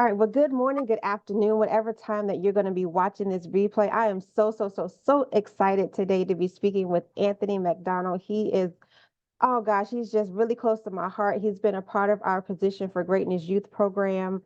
All right. Well, good morning, good afternoon, whatever time that you're going to be watching this replay. I am so excited today to be speaking with Anthony McDonald. He is, oh gosh, he's just really close to my heart. He's been a part of our Position for Greatness youth program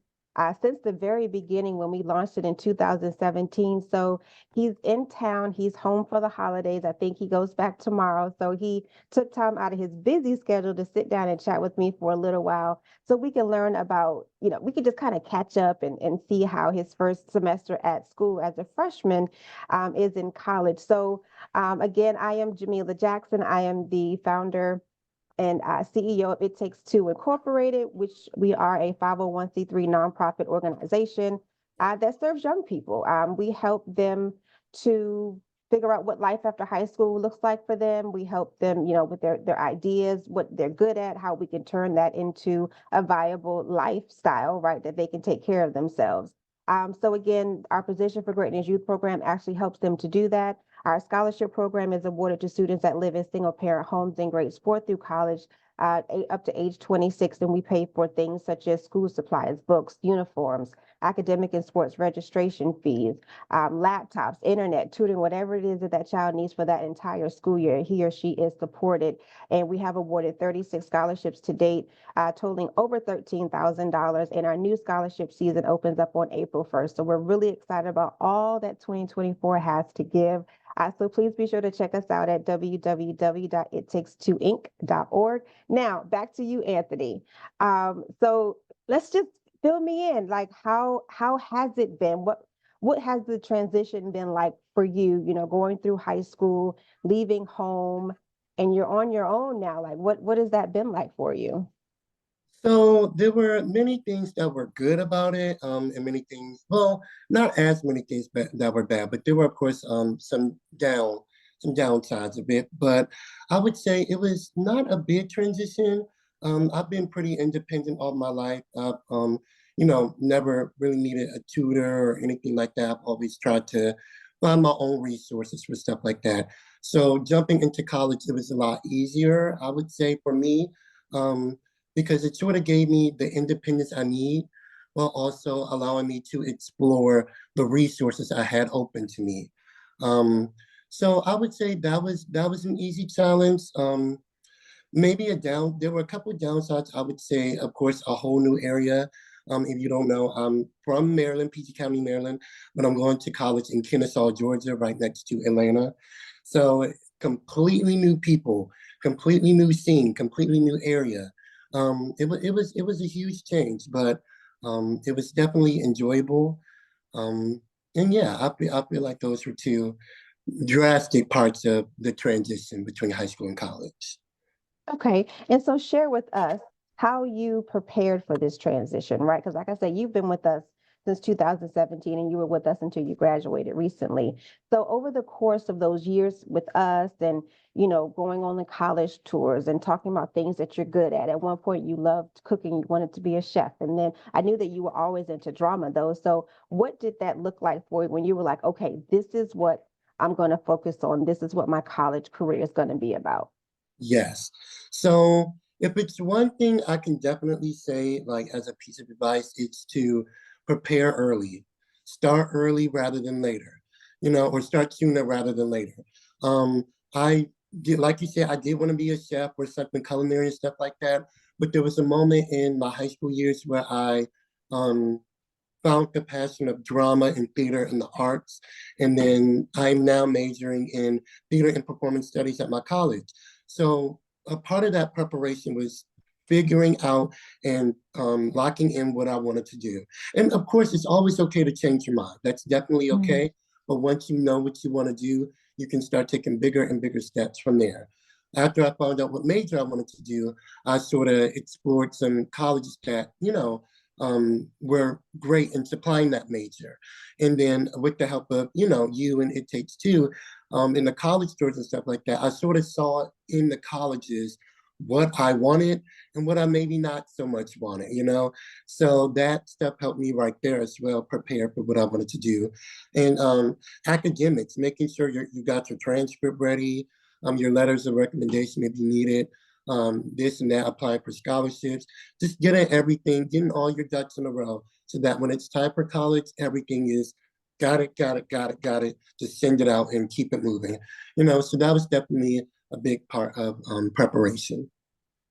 since the very beginning when we launched it in 2017. So he's in town. He's home for the holidays. I think he goes back tomorrow. So he took time out of his busy schedule to sit down and chat with me for a little while so we can learn about, we can just kind of catch up and see how his first semester at school as a freshman is in college. So again, I am Jamila Jackson. I am the founder and CEO of It Takes Two Incorporated, which we are a 501c3 nonprofit organization that serves young people. We help them to figure out what life after high school looks like for them. We help them, with their ideas, what they're good at, how we can turn that into a viable lifestyle, right, that they can take care of themselves. So again, our Position for Greatness Youth Program actually helps them to do that. Our scholarship program is awarded to students that live in single parent homes in grades 4 through college, up to age 26, and we pay for things such as school supplies, books, uniforms, academic and sports registration fees, laptops, internet, tutoring, whatever it is that that child needs for that entire school year, he or she is supported. And we have awarded 36 scholarships to date, totaling over $13,000. And our new scholarship season opens up on April 1st. So we're really excited about all that 2024 has to give. So please be sure to check us out at www.ittakes2inc.org. Now, back to you, Anthony. So let's just fill me in. Like, how has it been? What has the transition been like for you? Going through high school, leaving home, and you're on your own now. Like, what has that been like for you? So there were many things that were good about it, and many things, well, not as many things that were bad, but there were, of course, some downsides of it. But I would say it was not a big transition. I've been pretty independent all my life. I've, never really needed a tutor or anything like that. I've always tried to find my own resources for stuff like that. So jumping into college, it was a lot easier, I would say, for me. Um, because it sort of gave me the independence I need while also allowing me to explore the resources I had open to me. Um, so I would say that was an easy challenge. Maybe there were a couple of downsides. I would say, of course, a whole new area. If you don't know, I'm from Maryland, PG County, Maryland, but I'm going to college in Kennesaw, Georgia, right next to Atlanta. So completely new people, completely new scene, completely new area. It was a huge change, but it was definitely enjoyable. Um, and yeah, I feel like those were two drastic parts of the transition between high school and college. Okay. And so share with us how you prepared for this transition, right? Because like I said, you've been with us since 2017 and you were with us until you graduated recently. So over the course of those years with us and, going on the college tours and talking about things that you're good at one point you loved cooking, you wanted to be a chef. And then I knew that you were always into drama though. So what did that look like for you when you were like, okay, this is what I'm going to focus on. This is what my college career is going to be about? Yes. So if it's one thing I can definitely say, like as a piece of advice, it's to prepare early. Start early rather than later, or start sooner rather than later. Um, I did, like you said, I did want to be a chef or something culinary and stuff like that. But there was a moment in my high school years where I um, found the passion of drama and theater and the arts. And then I'm now majoring in theater and performance studies at my college. So a part of that preparation was figuring out and locking in what I wanted to do. And of course, it's always okay to change your mind. That's definitely okay. But once you know what you want to do, you can start taking bigger and bigger steps from there. After I found out what major I wanted to do, I sort of explored some colleges that, were great in supplying that major. And then with the help of, you and It Takes Two, in the college stores and stuff like that, I sort of saw in the colleges what I wanted and what I maybe not so much wanted. So that stuff helped me right there as well, prepare for what I wanted to do. And academics, making sure you got your transcript ready, your letters of recommendation if you need it. this and that, applying for scholarships, just getting everything, getting all your ducks in a row so that when it's time for college, everything is got it, got it, got it, got it, just send it out and keep it moving. So that was definitely a big part of preparation.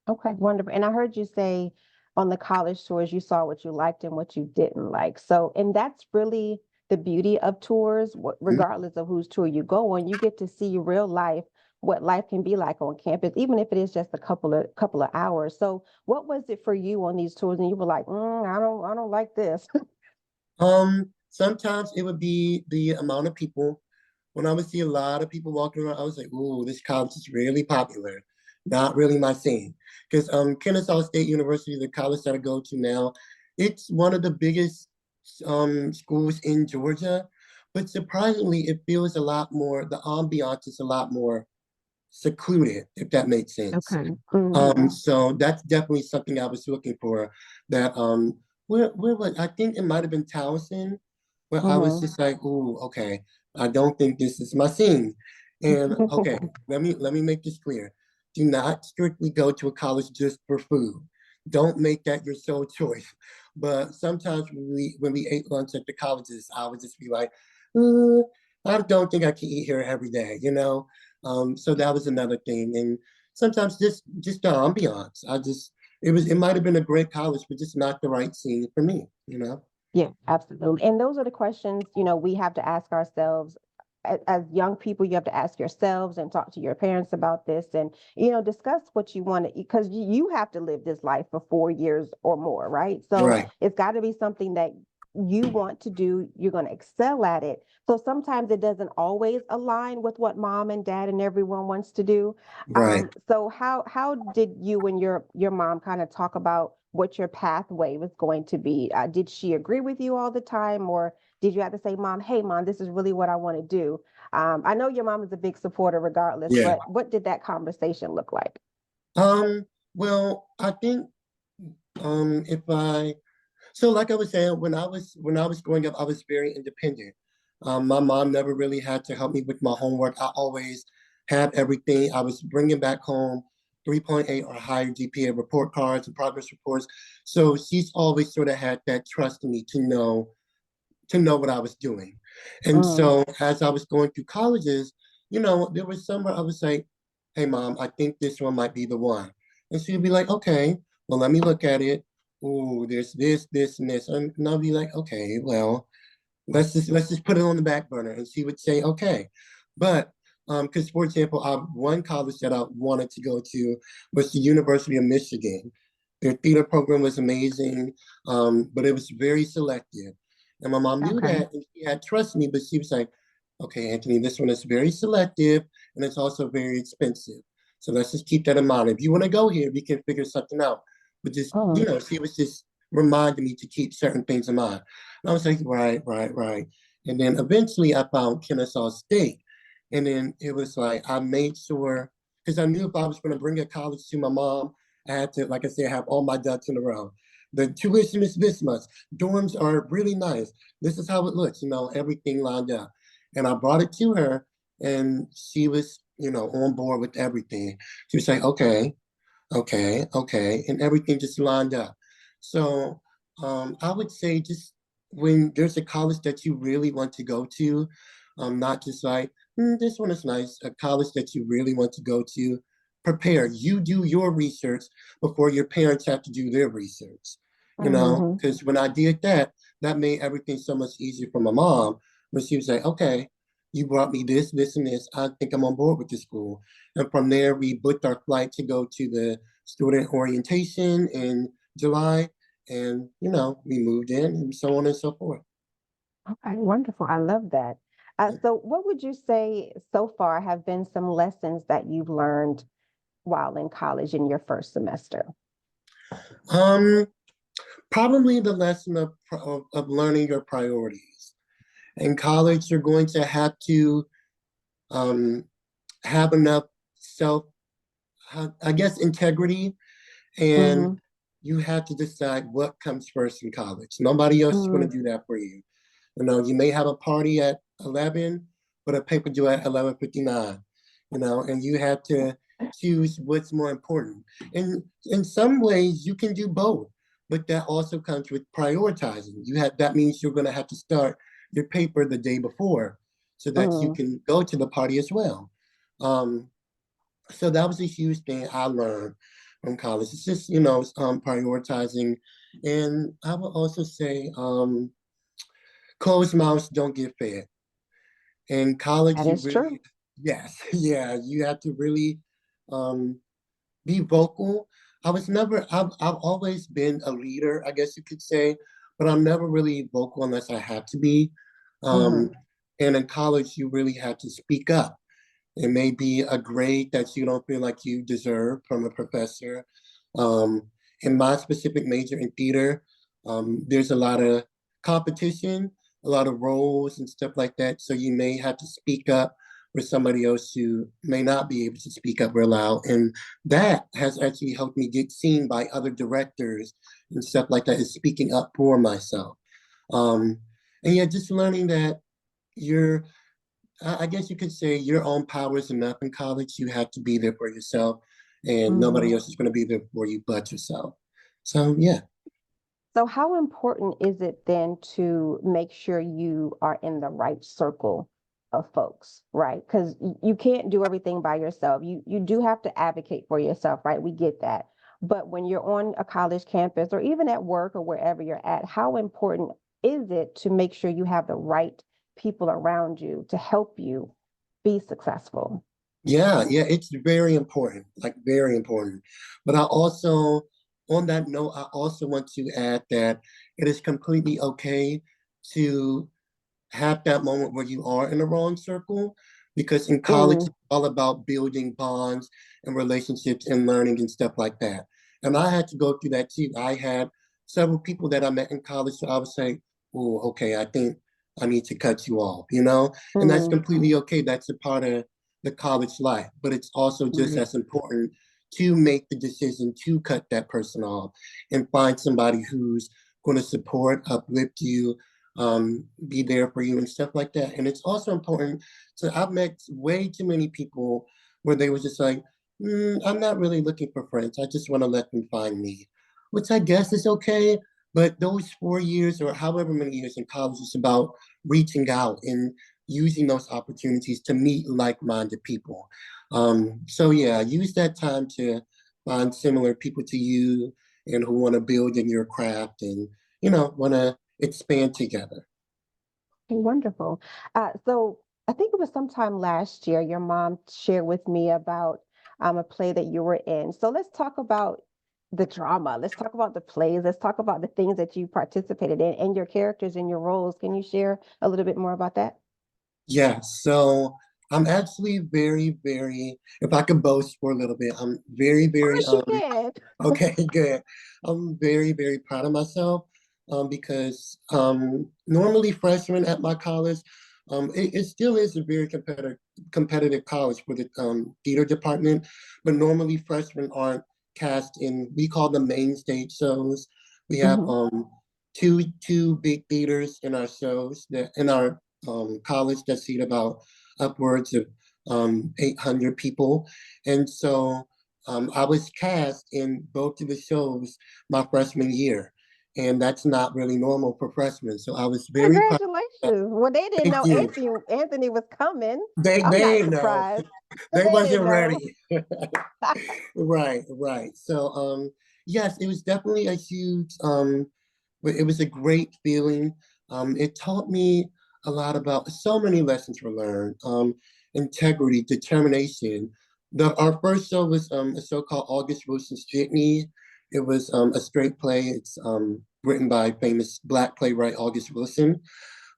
Okay, wonderful. And I heard you say on the college tours, you saw what you liked and what you didn't like. So, and that's really the beauty of tours, regardless of whose tour you go on, you get to see real life, what life can be like on campus, even if it is just a couple of hours. So, what was it for you on these tours? And you were like, I don't like this. Sometimes it would be the amount of people. When I would see a lot of people walking around, I was like, "Ooh, this college is really popular." Not really my thing, because Kennesaw State University, the college that I go to now, it's one of the biggest schools in Georgia, but surprisingly, it feels a lot more. The ambiance is a lot more secluded, if that makes sense. Okay. Hmm. So that's definitely something I was looking for. That where was I think it might have been Towson, where I was Hmm. just like, ooh, okay, I don't think this is my scene. And okay, let me make this clear. Do not strictly go to a college just for food. Don't make that your sole choice. But sometimes when we ate lunch at the colleges, I would just be like, "Uh, I don't think I can eat here every day. So that was another thing. And sometimes just the ambiance. It might have been a great college, but just not the right scene for me. Yeah, absolutely. And those are the questions, we have to ask ourselves. As young people, you have to ask yourselves and talk to your parents about this and, discuss what you want to, because you have to live this life for 4 years or more, right? So Right, it's got to be something that you want to do. You're going to excel at it. So sometimes it doesn't always align with what mom and dad and everyone wants to do. right. So how did you and your mom kind of talk about what your pathway was going to be? Did she agree with you all the time, or did you have to say, "Mom, hey, mom, this is really what I want to do"? I know your mom is a big supporter, regardless, Yeah. but what did that conversation look like? Well, I think if I so like I was saying, when I was growing up, I was very independent. My mom never really had to help me with my homework. I always had everything. I was bringing back home 3.8 or higher GPA report cards and progress reports. So she's always sort of had that trust in me to know what I was doing. And Mm, so as I was going through colleges, there was somewhere I was like, hey mom, I think this one might be the one. And she'd be like, okay, well, let me look at it. Ooh, there's this, and this. And I'll be like, okay, well, let's just put it on the back burner. And she would say, okay. But because for example, one college that I wanted to go to was the University of Michigan. Their theater program was amazing, but it was very selective. And my mom knew okay. that, and she had trust me, but she was like, okay, Anthony, this one is very selective and it's also very expensive. So let's just keep that in mind. If you want to go here, we can figure something out. But just, Mm, she was just reminding me to keep certain things in mind. And I was like, right, right, right. And then eventually I found Kennesaw State. And then it was like, I made sure, because I knew if I was going to bring a college to my mom, I had to, like I said, have all my ducks in a row. The tuition is this much. Dorms are really nice. This is how it looks, everything lined up. And I brought it to her, and she was, on board with everything. She was like, okay, okay, okay, and everything just lined up. So I would say just when there's a college that you really want to go to, not just like, this one is nice, a college that you really want to go to, prepare. You do your research before your parents have to do their research, hmm. because when I did that, that made everything so much easier for my mom when she was like, okay, you brought me this, and this. I think I'm on board with this school. And from there, we booked our flight to go to the student orientation in July. And we moved in and so on and so forth. Okay, wonderful. I love that. So, what would you say so far have been some lessons that you've learned while in college in your first semester? Um, Probably the lesson of learning your priorities. In college, you're going to have to um, have enough self, I guess, integrity, and Hmm. you have to decide what comes first in college. Nobody else is going Mm, to do that for you. You may have a party at 11, but a paper due at 11:59. And you have to choose what's more important. And in some ways, you can do both, but that also comes with prioritizing. That means you're going to have to start your paper the day before so that you Mm, can go to the party as well. Um, so that was a huge thing I learned from college. It's just, prioritizing. And I would also say closed mouths don't get fed. In college, that you is really, true. yes, yeah, you have to really um, be vocal. I've always been a leader, I guess you could say, but I'm never really vocal unless I have to be. Um, Hmm. and in college, you really have to speak up. It may be a grade that you don't feel like you deserve from a professor. Um, in my specific major in theater, there's a lot of competition, a lot of roles and stuff like that. So you may have to speak up for somebody else who may not be able to speak up real loud. And that has actually helped me get seen by other directors and stuff like that, is speaking up for myself. Um, and yeah, just learning that you're I guess you could say your own power is enough in college. You have to be there for yourself, and nobody Hmm. else is going to be there for you but yourself. So, yeah. So, how important is it then to make sure you are in the right circle of folks, right? Because you can't do everything by yourself. You do have to advocate for yourself, right? We get that. But when you're on a college campus or even at work or wherever you're at, how important is it to make sure you have the right people around you to help you be successful? Yeah, it's very important, like very important. But on that note, I also want to add that it is completely okay to have that moment where you are in the wrong circle, because in college Mm, it's all about building bonds and relationships and learning and stuff like that. And I had to go through that too. I had several people that I met in college, so I would say, oh, okay, I think I need to cut you off. And that's mm, completely okay. That's a part of the college life, but it's also just mm. as important to make the decision to cut that person off and find somebody who's going to support, uplift you, be there for you and stuff like that. And it's also important. So I've met way too many people where they were just like, I'm not really looking for friends. I just want to let them find me, which I guess is okay. But those 4 years or however many years in college is about reaching out and using those opportunities to meet like-minded people. So yeah, use that time to find similar people to you and who want to build in your craft and want to expand together. Wonderful. So I think it was sometime last year, your mom shared with me about a play that you were in. So let's talk about the drama. Let's talk about the plays. Let's talk about the things that you participated in and your characters and your roles. Can you share a little bit more about that? Yeah, so I'm actually very, very, if I could boast for a little bit, I'm very, Of very, course you can. okay, good. I'm very, very proud of myself because normally freshmen at my college, it still is a very competitive college for the theater department, but normally freshmen aren't cast in, we call them main stage shows. We have Hmm. two big theaters in our shows that in our college that seat about upwards of 800 people. And so I was cast in both of the shows my freshman year. And that's not really normal for freshmen. So I was very proud of that. Congratulations. Well, they didn't Thank know you. Anthony was coming. They I'm not didn't know. surprised. They They didn't wasn't know. ready. Right. So yes, it was definitely a huge but it was a great feeling. It taught me a lot about so many lessons were learned. Integrity, determination. Our first show was a show called August Wilson's Jitney. It was a straight play. It's written by famous Black playwright August Wilson.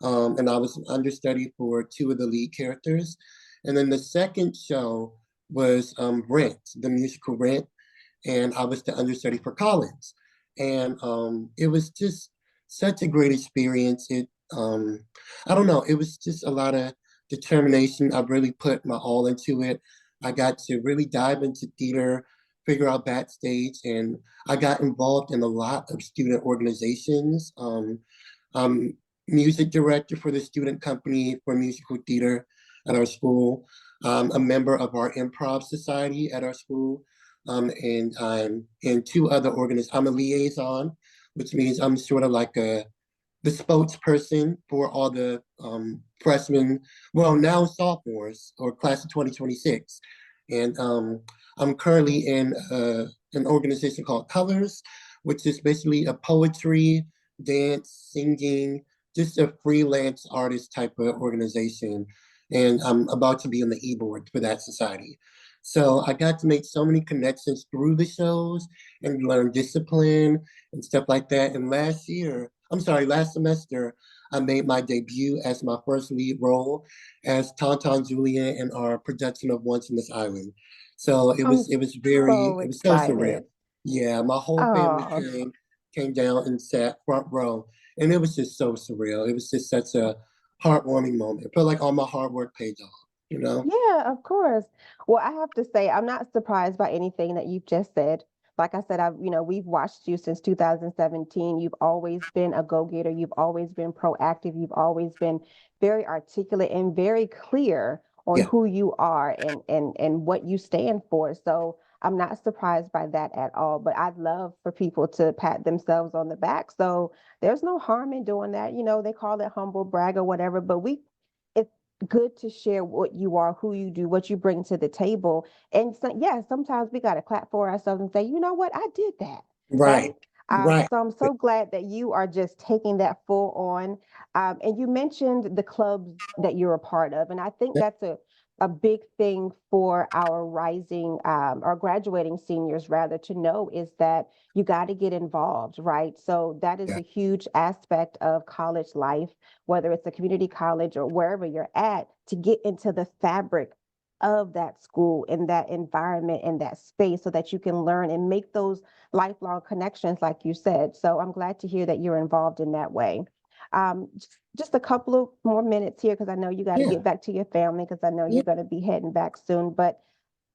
And I was an understudy for two of the lead characters. And then the second show was Rent, the musical Rent, and I was the understudy for Collins. And it was just such a great experience. I don't know, it was just a lot of determination. I really put my all into it. I got to really dive into theater, figure out backstage, and I got involved in a lot of student organizations. I'm music director for the student company for musical theater at our school. I'm a member of our improv society at our school, and I'm in two other organizations. I'm a liaison, which means I'm sort of like the spokesperson for all the freshmen, well, now sophomores or class of 2026. And I'm currently in an organization called Colors, which is basically a poetry, dance, singing, just a freelance artist type of organization. And I'm about to be on the e-board for that society. So I got to make so many connections through the shows and learn discipline and stuff like that. And last semester, I made my debut as my first lead role as Tauntaun Julian in our production of Once in This Island. So I'm so it was so surreal. excited. Yeah, my whole family Oh, came down and sat front row, and it was just so surreal. It was just such a heartwarming moment. It felt like all my hard work paid off, you know? yeah, of course. Well, I have to say, I'm not surprised by anything that you've just said. Like I said, we've watched you since 2017. You've always been a go-getter. You've always been proactive. You've always been very articulate and very clear on Yeah, who you are and what you stand for. So I'm not surprised by that at all. But I'd love for people to pat themselves on the back. So there's no harm in doing that. They call it humble brag or whatever, but it's good to share what you are, who you do, what you bring to the table. And so, yeah, sometimes we got to clap for ourselves and say, you know what, I did that. Right. right, right. So I'm so glad that you are just taking that full on. And you mentioned the clubs that you're a part of. And I think that's a big thing for our rising or graduating seniors, rather, to know is that you got to get involved, right? So that is Yeah, a huge aspect of college life, whether it's a community college or wherever you're at, to get into the fabric of that school and that environment and that space so that you can learn and make those lifelong connections, like you said. So I'm glad to hear that you're involved in that way. Just a couple of more minutes here because I know you got to yeah, get back to your family because I know yeah. you're going to be heading back soon. But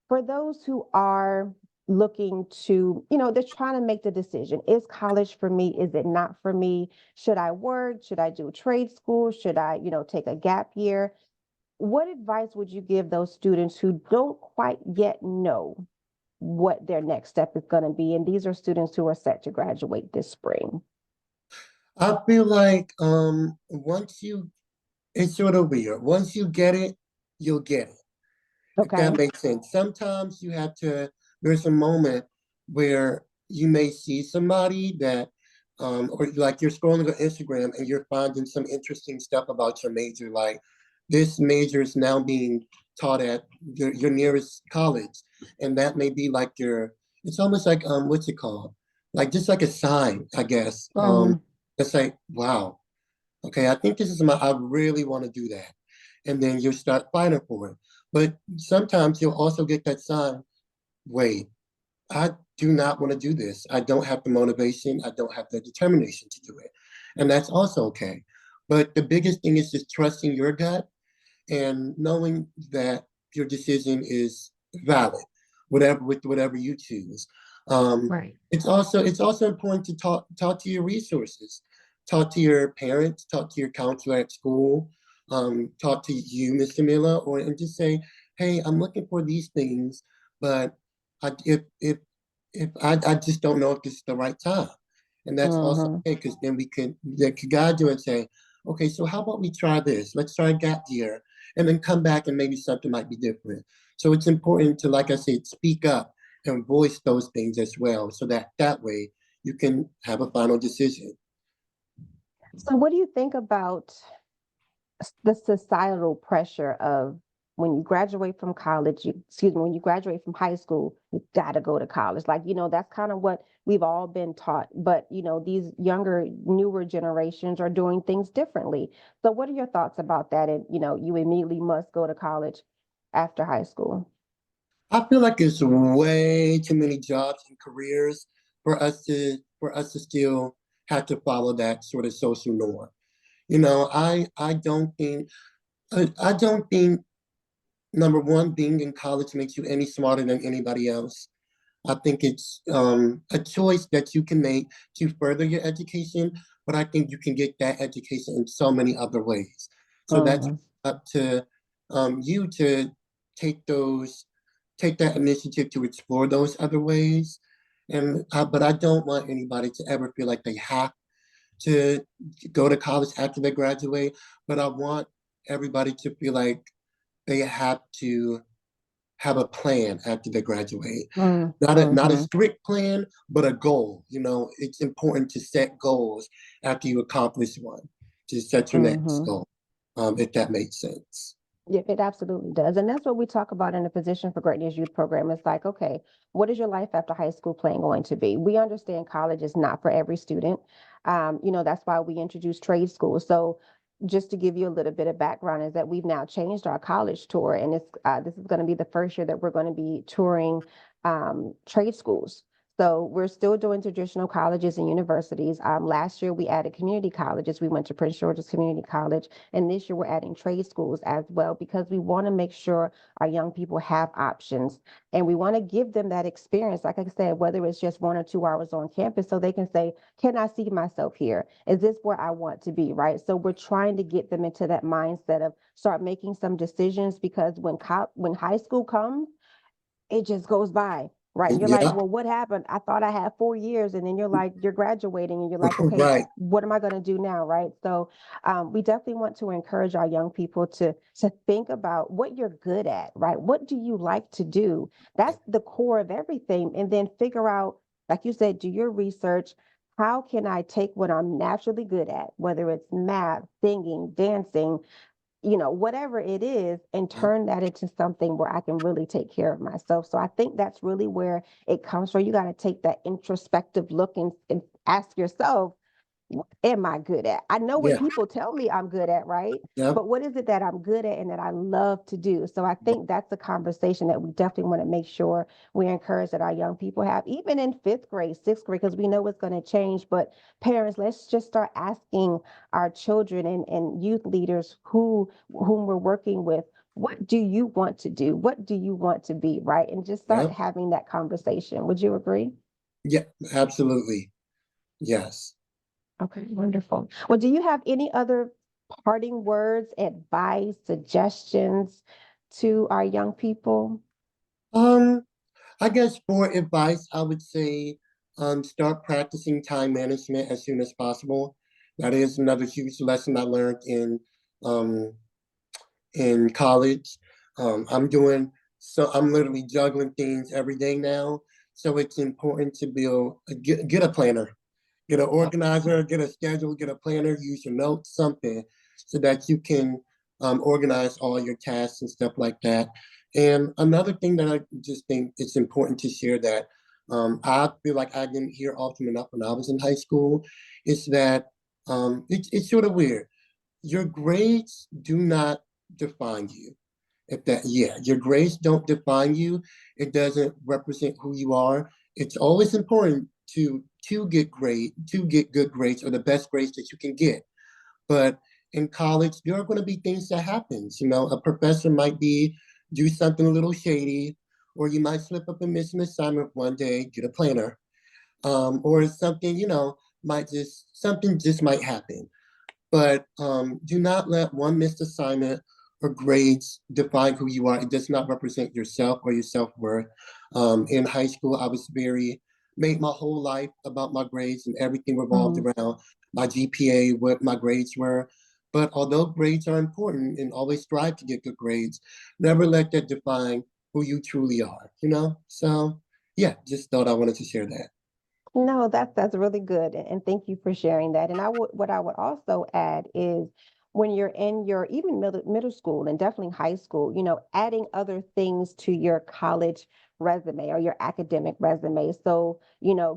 for those who are looking to, they're trying to make the decision. Is college for me? Is it not for me? Should I work? Should I do trade school? Should I, take a gap year? What advice would you give those students who don't quite yet know what their next step is going to be? And these are students who are set to graduate this spring. I feel like it's sort of weird. Once you get it, you'll get it. If that Okay. makes sense. Sometimes there's a moment where you may see somebody or like you're scrolling on Instagram and you're finding some interesting stuff about your major. Like this major is now being taught at your nearest college. And that may be like it's almost like, what's it called? Like just like a sign, I guess. Hmm. It's like, wow, okay, I think I really want to do that. And then you start fighting for it. But sometimes you'll also get that sign, wait, I do not want to do this. I don't have the motivation. I don't have the determination to do it. And that's also okay. But the biggest thing is just trusting your gut and knowing that your decision is valid, with whatever you choose. Um, Right. it's also important to talk to your resources, talk to your parents, talk to your counselor at school, talk to you, Mr. Miller, and just say, hey, I'm looking for these things, but I, if I just don't know if this is the right time. And that's also Hmm. okay because then we can guide you and say, okay, so how about we try this? Let's try a gap year and then come back and maybe something might be different. So it's important to, like I said, speak up and voice those things as well, so that way you can have a final decision. So, what do you think about the societal pressure of when you graduate from college, when you graduate from high school, you got to go to college. Like, that's kind of what we've all been taught. But, these younger, newer generations are doing things differently. So, what are your thoughts about that? And, you immediately must go to college after high school. I feel like it's way too many jobs and careers for us to still have to follow that sort of social norm. I don't think number one, being in college makes you any smarter than anybody else. I think it's a choice that you can make to further your education, but I think you can get that education in so many other ways. So that's Mhm. up to you take those take that initiative to explore those other ways. But I don't want anybody to ever feel like they have to go to college after they graduate. But I want everybody to feel like they have to have a plan after they graduate. Not a Mm-hmm. strict plan, but a goal. It's important to set goals after you accomplish one, to set your next Mm-hmm. goal, if that makes sense. Yeah, it absolutely does. And that's what we talk about in the Position for Greatness Youth Program. It's like, okay, what is your life after high school plan going to be? We understand college is not for every student. That's why we introduce trade schools. So just to give you a little bit of background is that we've now changed our college tour, and this is going to be the first year that we're going to be touring trade schools. So we're still doing traditional colleges and universities. Last year we added community colleges. We went to Prince George's Community College. And this year we're adding trade schools as well because we want to make sure our young people have options and we want to give them that experience. Like I said, whether it's just 1 or 2 hours on campus, so they can say, can I see myself here? Is this where I want to be? Right. So we're trying to get them into that mindset of start making some decisions because when high school comes, it just goes by. Right. You're like, Yeah, well, what happened? I thought I had 4 years. And then you're graduating and you're like, okay, right. what am I going to do now? Right. So we definitely want to encourage our young people to think about what you're good at. Right. What do you like to do? That's the core of everything. And then figure out, like you said, do your research. How can I take what I'm naturally good at, whether it's math, singing, dancing, whatever it is, and Yep, turn that into something where I can really take care of myself. So I think that's really where it comes from. You got to take that introspective look and ask yourself, what am I good at? I know what yeah, people tell me I'm good at, right? yep, But what is it that I'm good at and that I love to do? So I think that's a conversation that we definitely want to make sure we encourage that our young people have, even in fifth grade, sixth grade, because we know it's going to change. But parents, let's just start asking our children and youth leaders whom we're working with, what do you want to do? What do you want to be? Right. And just start yep, having that conversation. Would you agree? yeah, absolutely. Yes. Okay, wonderful. Well, do you have any other parting words, advice, suggestions to our young people? Um, I guess for advice, I would say start practicing time management as soon as possible. That is another huge lesson I learned um, in college. I'm literally juggling things every day now. So it's important to get a planner, get an organizer, get a schedule, get a planner, use your notes, something so that you can organize all your tasks and stuff like that. And another thing that I just think it's important to share that I feel like I didn't hear often enough when I was in high school is that it's sort of weird. Your grades do not define you. Your grades don't define you. It doesn't represent who you are. It's always important to get good grades or the best grades that you can get. But in college, there are going to be things that happens. A professor might be do something a little shady, or you might slip up and miss an assignment one day, get a planner, or something, might just something just might happen. But do not let one missed assignment or grades define who you are. It does not represent yourself or your self-worth. In high school, made my whole life about my grades and everything revolved Mhm. around my GPA, what my grades were. But although grades are important and always strive to get good grades, never let that define who you truly are. So yeah, just thought I wanted to share that. No, that's really good, and thank you for sharing that. And what I would also add is when you're in your even middle school and definitely high school, adding other things to your college resume or your academic resume. So,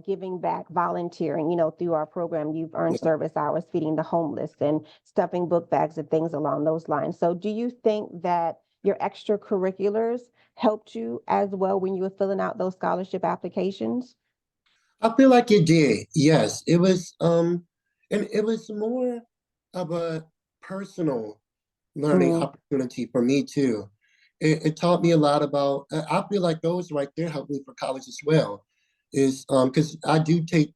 giving back, volunteering, through our program, you've earned Yeah. service hours, feeding the homeless and stuffing book bags and things along those lines. So, do you think that your extracurriculars helped you as well when you were filling out those scholarship applications? I feel like it did. Yes, and it was more of a personal learning Mm. opportunity for me too. It taught me a lot about. I feel like those right there helped me for college as well, is because I do take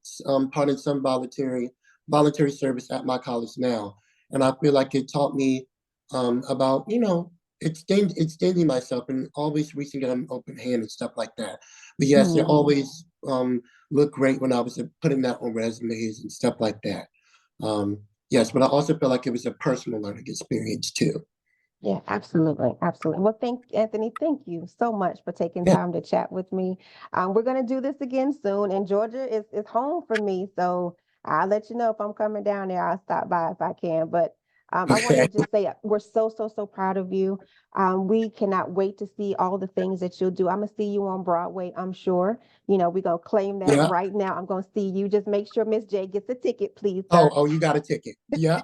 part in some voluntary service at my college now, and I feel like it taught me about extending myself and always reaching out an open hand and stuff like that. But yes, it Mhm. always looked great when I was putting that on resumes and stuff like that. Um, yes, but I also feel like it was a personal learning experience too. Yeah, absolutely. Absolutely. Well, Anthony, thank you so much for taking Yeah. time to chat with me. We're going to do this again soon, and Georgia is home for me. So I'll let you know if I'm coming down there. I'll stop by if I can. But I want to Okay. just say we're so, so, so proud of you. We cannot wait to see all the things that you'll do. I'm going to see you on Broadway, I'm sure. We're going to claim that Yeah. right now. I'm going to see you. Just make sure Miss J gets a ticket, please, Oh, sir. oh, you got a ticket. Yeah.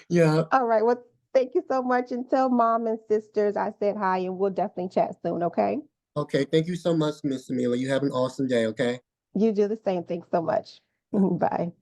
Yeah. All right. Well, thank you so much. And tell mom and sisters I said hi, and we'll definitely chat soon. Okay. Okay. Thank you so much, Miss Amelia. You have an awesome day. Okay. You do the same. Thanks so much. Bye.